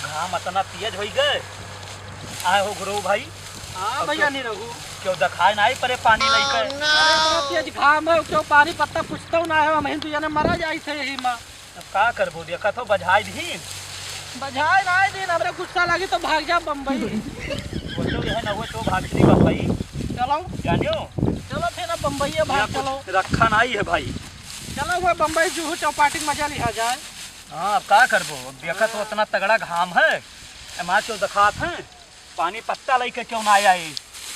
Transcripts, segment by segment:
घाम इतना तेज हो गए आए हो गुरु भाई। हाँ भैया नहीं रहू क्यों दिखाए ना परे पानी नहीं तेज घाम है क्यों पानी पत्ता पूछता ना है मैं तुझे मरा जाई थे यही माँ का करबो देखा तो बजाई दी बजाए ना दिन हमरे गुस्सा लगी तो भाग जा बम्बई वो तो है ना वो तो भागती बम्बई चलो जानियो चलो फिर अब बम्बई भाग चलो रखा नहीं है भाई चलो वो बम्बई जुहू चौपाटी मजा लिया जाए। हाँ अब का करबो देखा तो उतना तगड़ा घाम है माँ क्यों दिखात है पानी पत्ता लेके क्यों ना आए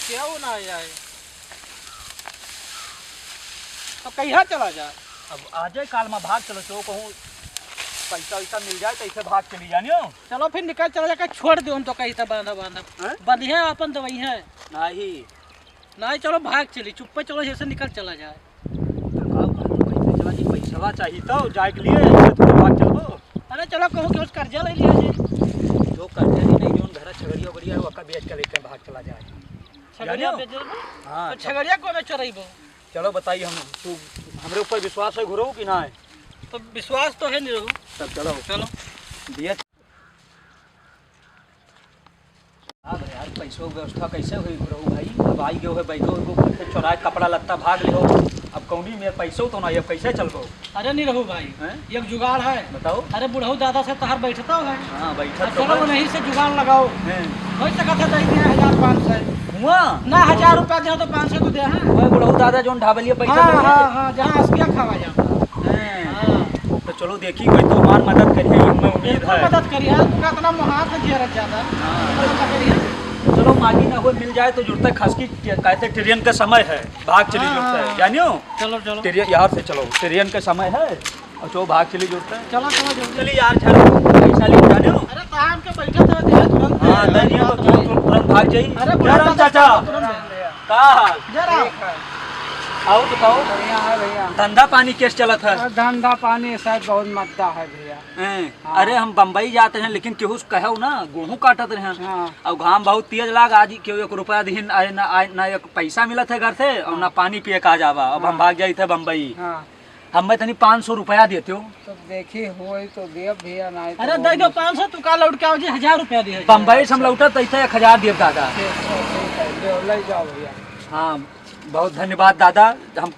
क्यों ना आए तो कहीं चला जाए अब आ जाए काल में भाग चलो तो कहूँ पैसा वैसा मिल जाए तो ऐसे भाग चली जानियो। चलो फिर निकल चला जाकर छोड़ दो तो कहीं तो बांधा बांधा बंधिया अपन दवाई है नहीं नहीं चलो भाग चली चुप्पे चलो जैसे निकल चला जाए पैसा चाहिए तो जाए के लिए भाग चलो। अरे चलो कहूँ कि उस कर्जा ले लिया जाए जो कर्जा ही नहीं जो घर छगड़िया बढ़िया है वक्का बेच के लेकर भाग चला जाए छगड़िया बेच हाँ तो छगड़िया को चढ़ेबो। चलो बताइए हम तू हमरे ऊपर विश्वास है घुरो कि ना है तो विश्वास तो है नहीं रहू तब चलो चलो दिया यार पैसों की व्यवस्था कैसे हुई गुरु भाई अब आई गए है बैठो एगो चौराहे कपड़ा लत्ता भाग लियो अब कौनी में पैसों तो नहीं अब कैसे चलबो। अरे नहीं रहू भाई एक जुगाड़ है बताओ। अरे बुढ़ऊ दादा से तहार बैठता है हाँ बैठा तो चलो नहीं से जुगाड़ लगाओ हो सका था 1500 हुआ ना 1000 रुपया दे तो 500 तो दे हां ओए बुढ़ऊ दादा जोन ढाबलिया पैसा हां हां हां जहां असकिया खावा जा तो चलो देखी कोई तो हमार मदद करिए हमें उम्मीद है मदद करिए कितना मुहात से घेरत जाता करिए चलो मांगी ना हो मिल जाए तो जुड़ता है खास की कहते ट्रेन का समय है भाग चली जुड़ता है जानियो। चलो चलो ट्रेन यहाँ से चलो ट्रेन का समय है और जो भाग चली जुड़ता है चलो चलो जल्दी चलिए यार पैसा ले जानियो। अरे ताम के बैठा था दे तुरंत हां दनिया तो तुरंत भाग जाई। अरे जयराम चाचा का हाल जयराम आओ बताओ बढ़िया है भैया। धंधा पानी कैसे चलत है धंधा पानी शायद बहुत मद्दा है भैया। अरे हम बम्बई जाते हैं लेकिन केहू कहो ना गेहूँ काटत रहे हाँ। और घाम बहुत तेज लाग आज केहू 1 रुपया दिन आए ना एक पैसा मिलत है घर से और ना पानी पिए का जावा अब हम भाग जाई थे बम्बई। हाँ। हमें तनी 500 रुपया देते हो तो देखी हुई तो दे भैया नहीं अरे दे दो 500 तू का लौट के आओ जी 1000 रुपया दे बम्बई से हम लौटत ऐसे 1000 देव दादा। ले जाओ भैया। हाँ बहुत धन्यवाद दादा हम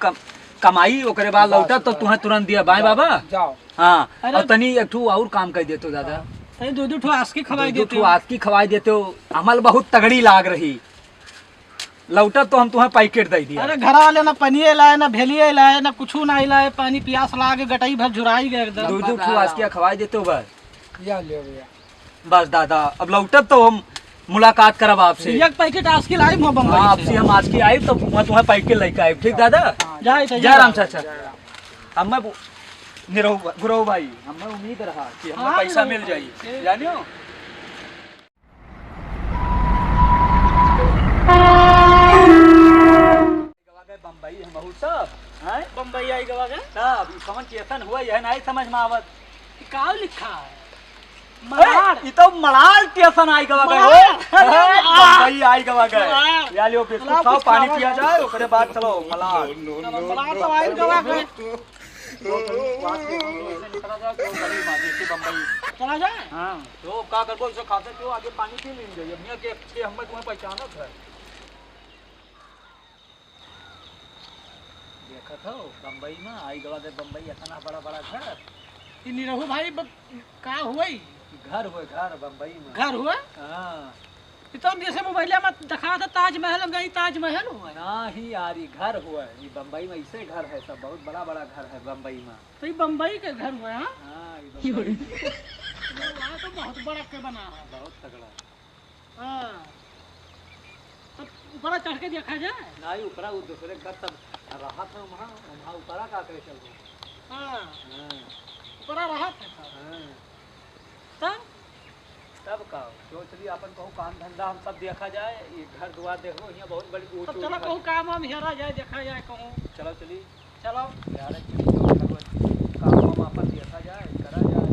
कमाई ओकरे बाद लौटत तो तुम्हें तुरंत दिया बाय बाबा जाओ। हाँ और तनी एक ठू और काम कर देते हो दादा तनी दो ठो आस्की खवाई देते हो आस्की खवाई देते हो अमल बहुत तगड़ी लाग रही लौटत तो हम तुम्हें पैकेट दे दिया। अरे घर वाले ना पनिये लाए ना भेलिये लाए ना कुछ नहीं लाए पानी प्यास लागे गटाई भर झुराई गए एकदम दो ठू आस्किया खवाई देते हो बस या ले भैया बस दादा अब लौटत तो हम मुलाकात करब आपसे एक पैकेट आस्की लाई मो बम्बई आपसे हम आज की आई तो मैं तुम्हें पैकेट लेके आई ठीक दादा। जय राम चाचा हमें गुरु भाई हमें उम्मीद रहा कि हमें पैसा मिल जाये जानियो। बम्बई हम सब बम्बई आई गवा गए तब समझ केसन हुआ यह नहीं समझ में आवत का लिखा है मलाड ई तो मलाड स्टेशन आई गवा गए बम्बई आई गवा गए या लियो बिस्कुट खाओ पानी पिया जाए ओकरे बाद चलो मलाड मलाड तो आई गवा गए चला जाए। हां तो का करबो इसो खाते क्यों आगे पानी पी लेंगे हमने के अच्छे हम तुम्हें पहचानत है देखा था बम्बई में आई गवा गए बम्बई इतना बड़ा बड़ा घर इन रहू भाई का हुई घर हुए घर बम्बई में घर हुआ हां तो जैसे मोबाइल में दिखा था ताजमहल गई ताजमहल हुआ नहीं यार ये घर हुआ ये बम्बई में ऐसे घर है सब बहुत बड़ा बड़ा घर है बम्बई में तो ये बम्बई के घर हुआ है हां ये तो बहुत बड़ा के बना है बहुत तगड़ा। हां तो ऊपर चढ़ के देखा जाए नहीं ऊपर वो दूसरे घर सब राहत है वहां ऊपर का करे चलो। हां हां ऊपर राहत है हां तब का जो चलिए अपन कहूँ काम धंधा हम सब देखा जाए ये घर द्वार देखो यहाँ बहुत बड़ी ऊँच तो चलो कहूँ काम हम हेरा जाए देखा जाए कहूँ चलो चलिए चलो यार काम हम अपन देखा जाए करा जाए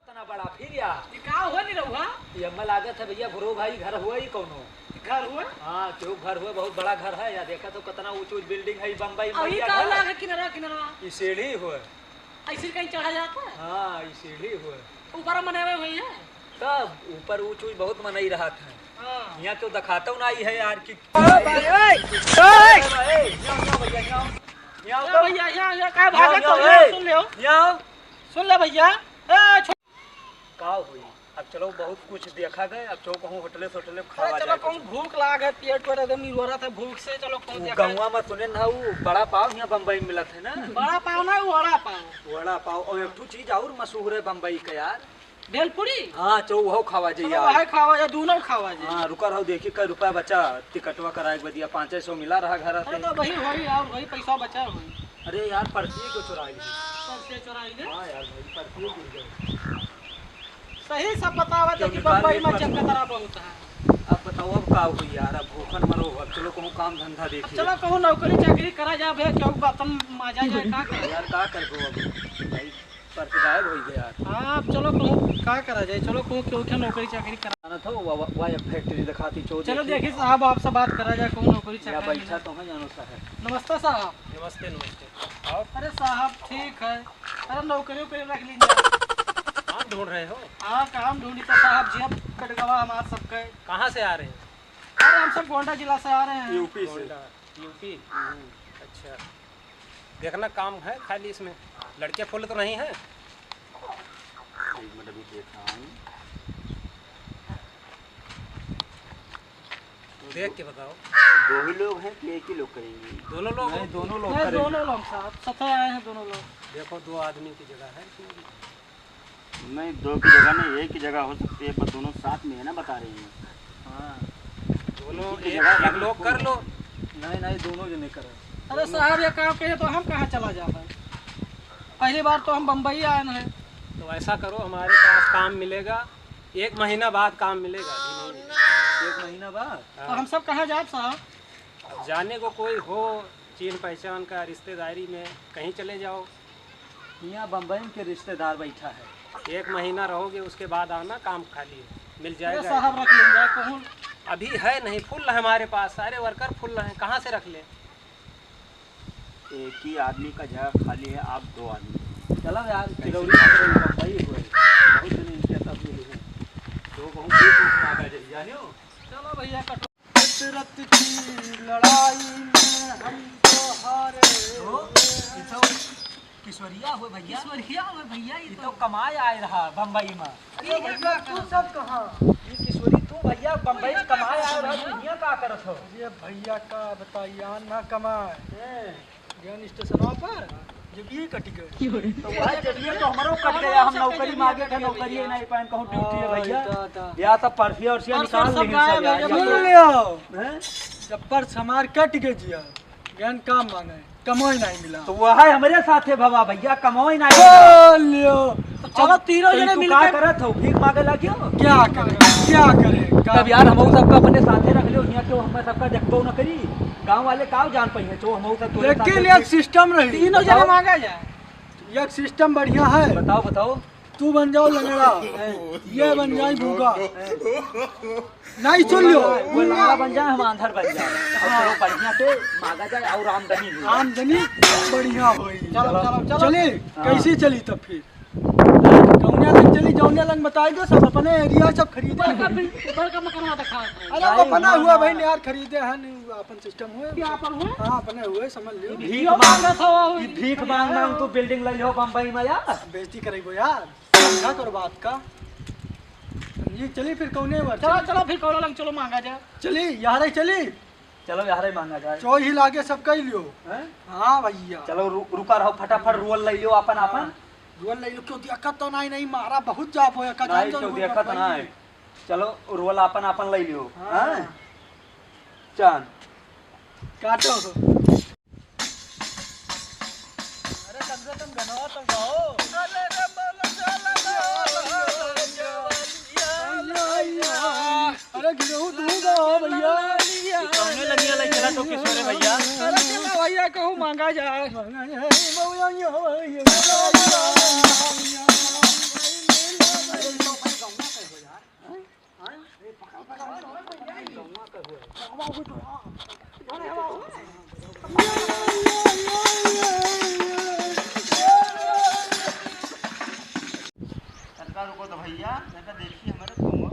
इतना बड़ा फिर यार का हुआ नहीं रहुआ ये हमें लागत है भैया गुरु भाई घर हुआ ही कौनो घर हुआ हाँ क्यों घर हुआ बहुत बड़ा घर है या देखा तो कितना ऊँच ऊँच बिल्डिंग है बम्बई अभी का लागे किनारा किनारा ये सीढ़ी हुआ ऐसे कहीं चढ़ा जाता है? हाँ ये सीढ़ी हुआ ऊपर मनावे हुई है। तब ऊपर ऊंच ऊंच बहुत मनाई रहा था। हाँ। यहाँ तो दिखाता हूँ ना ही है यार की या भैया यहाँ का भागा तो सुन ले सुन ले भैया का हुई। अब चलो बहुत कुछ देखा गए। अब चलो कहूँ होटले सोटले खावा चलो जाए। कहूँ भूख लाग है पेट पर एकदम हो रहा था भूख से। चलो कहूँ देखा गौवा में सुने ना वो बड़ा पाव यहाँ बम्बई में मिलत है ना। बड़ा पाव ना वड़ा पाव वड़ा पाव और एक चीज और मशहूर है बम्बई का यार भेलपुरी। हाँ चलो वो खावा जाइए। वही खावा जा दोनों खावा जा। हाँ रुका रहो देखिए कई रुपया बचा टिकटवा कराए के बदिया 500 मिला रहा घर अरे तो वही होई यार वही पैसा बचा होई। अरे यार पर्ची को चुराई सबसे चुराई ले। हाँ यार भाई पर्ची गिर गई। सही सब बतावा था कि बम्बई में चमकदरा बहुत है। अब बताओ अब का हुई यार। अब भूखन मरो। अब चलो कहूँ काम धंधा देखिए। चलो कहूँ नौकरी चाकरी करा जा भैया क्यों बातन माजा जाए का करे यार का कर दो अब भाई पर्ची गायब हो गया यार। हाँ चलो कहूँ का करा जाए। चलो कहूँ क्यों क्या नौकरी चाकरी करा आना था वो फैक्ट्री दिखाती चो। चलो देखिए साहब आपसे बात करा जाए कहूँ नौकरी या चाकरी। बैठा तो है जानो सा है। नमस्ते साहब। नमस्ते नमस्ते। अरे साहब ठीक है। अरे नौकरी वोकरी रख लीजिए। काम ढूंढ रहे हो? हाँ काम ढूंढी तो साहब जी अब कटगवा हमारे सबके। कहाँ से आ रहे हैं? अरे हम सब गोंडा जिला से आ रहे हैं। यूपी से। गोंडा, यूपी। अच्छा देखना काम है खाली इसमें लड़के फुल तो नहीं है? एक मिनट अभी देख रहा हूँ। देख के बताओ। दो ही लोग हैं कि एक ही लोग करेंगे? दोनों लोग नहीं दोनों लोग नहीं, करेंगे। दोनों लोग साहब सफे आए हैं दोनों लोग। देखो 2 आदमी की जगह है इसमें भी। नहीं 2 की जगह नहीं, एक ही जगह हो सकती है पर दोनों साथ में है ना बता रही हैं। हाँ दोनों एक लोग कर लो। नहीं नहीं दोनों जने करे। अरे साहब ये काम कहे तो हम कहाँ चला जाते हैं। पहली बार तो हम बम्बई आए हैं। तो ऐसा करो हमारे पास काम मिलेगा 1 महीना बाद काम मिलेगा। 1 महीना बाद तो हम सब कहाँ जाए साहब। अब जाने को कोई हो चीन पहचान का रिश्तेदारी में कहीं चले जाओ। यहाँ बम्बई के रिश्तेदार बैठा है। 1 महीना रहोगे उसके बाद आना काम खाली है मिल अरे जाएगा। साहब रख लेंगे कहूँ। अभी है नहीं फुल है हमारे पास सारे वर्कर फुल हैं कहाँ से रख लें? एक ही आदमी का जगह खाली है, आप 2 आदमी। चलो यार चिरौरी बम्बई हुए बहुत दिन इनके सब मिले हैं। तो कहूँ भूख मांगा जाए जानियो। चलो भैया कटो। फितरत की लड़ाई में हम तो हारे। किशोरिया हुए भैया। किशोरिया हुए भैया ये तो कमाए आए रहा बम्बई में। अरे भैया तू सब कहाँ। ये किशोरी तू भैया बम्बई में कमाए आए रहा। दुनिया का करत हो। ये भैया का बताइए ना कमाए ज्ञान स्टेशनों पर जब ये कट गए तो वह जरिए तो हमारो कट गया। हम नौकरी मांगे थे नौकरी ही नहीं पाए कहूँ ड्यूटी है भैया। या सब पर्फिया उर्फिया निकाल लेंगे सब यार। हैं? जब पर्स हमार कट गए जिया ज्ञान काम मांगे कमाई नहीं मिला तो वह है हमारे साथ है भवा भैया कमाई नहीं। लियो चलो तीनों जने मिल क्या के करत हो भीख मांगे लगे हो। क्या करे क्या करे तब यार हम सबका अपने साथे रख लियो। यहाँ तो हम सबका देखबो न करी गांव वाले का जान पाइए तो हम सब तोरे साथ। लेकिन एक सिस्टम रही तीनों जने मांगा जाए। एक सिस्टम बढ़िया है। बताओ बताओ। तू बन जाओ लंगड़ा ये बन जाए भूखा नहीं सुन लियो। वो लंगड़ा बन जाए हम आंधर बन जाए। चलो बढ़िया से मांगा जाए और आमदनी हो। आमदनी बढ़िया होई। चलो चलो चलो चली कैसी चली तब फिर जौनिया लंग चली। जौनिया लंग बताई दो सब अपने एरिया सब खरीदे। अरे वो बना हुआ भाई यार खरीदे हैं अपन सिस्टम हुए। हाँ अपने हुए समझ लियो। भीख मांग मांग तू बिल्डिंग ले लो बम्बई में यार। बेइज्जती करेगो यार क्या करो बात का। ये चली फिर कौने बार चलो चलो फिर कौन लंग चलो मांगा जाए। चली यार चली चलो यार ही मांगा जाए। चो ही लागे सब कह लियो। हाँ भैया चलो रुका रहो फटाफट रोल ले लियो अपन अपन। रोल ले लो क्यों दिक्कत तो नहीं मारा बहुत जाप होया का नहीं क्यों दिक्कत ना है। चलो रोल अपन अपन ले लियो। हां चांद काटो। अरे कम से कम गनवा तो गाओ। अरे रे बोलो चला अरे गिरहू तू गाओ भैया। कौने लगिया ले चला तो किशोरे भैया। अरे चला भैया कहूँ मांगा जाए। मांगा जाए तनका रुको तो भैया, तनका देखिए हमारे तुम